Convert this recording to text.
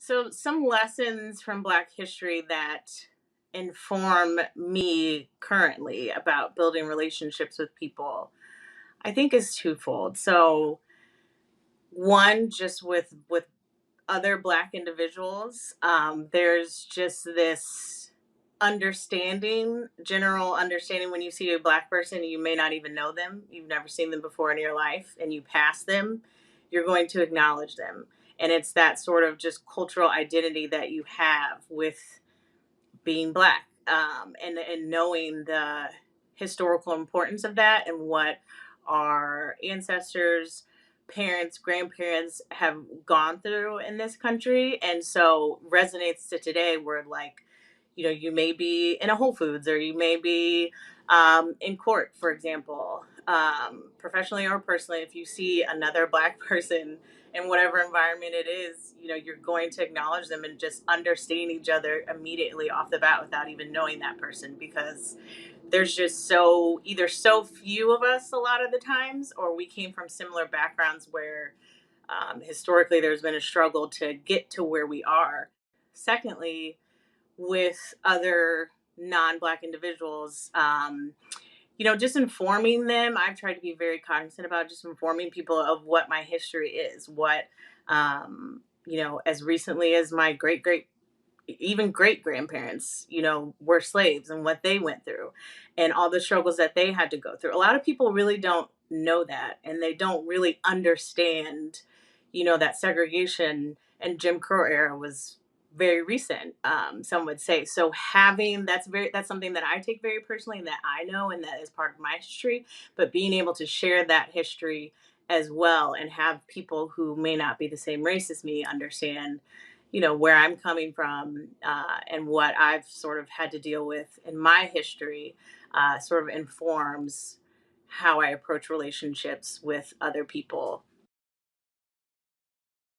So, some lessons from Black history that inform me currently about building relationships with people, I think is twofold. So, one, just with other Black individuals, there's just this general understanding when you see a Black person, you may not even know them, you've never seen them before in your life, and you pass them, you're going to acknowledge them. And it's that sort of just cultural identity that you have with being Black, and knowing the historical importance of that and what our ancestors, parents, grandparents have gone through in this country. And so resonates to today where, like, you may be in a Whole Foods, or you may be in court, for example, professionally or personally. If you see another Black person in whatever environment it is, you're going to acknowledge them and just understand each other immediately off the bat without even knowing that person, because there's just so few of us a lot of the times, or we came from similar backgrounds where historically there's been a struggle to get to where we are. Secondly, with other non-Black individuals, just informing them. I've tried to be very cognizant about just informing people of what my history is, what, as recently as my even great grandparents, were slaves, and what they went through and all the struggles that they had to go through. A lot of people really don't know that, and they don't really understand, that segregation and Jim Crow era was very recent. Some would say. So having that's something that I take very personally, and that I know, and that is part of my history. But being able to share that history as well, and have people who may not be the same race as me understand, where I'm coming from, and what I've sort of had to deal with in my history, sort of informs how I approach relationships with other people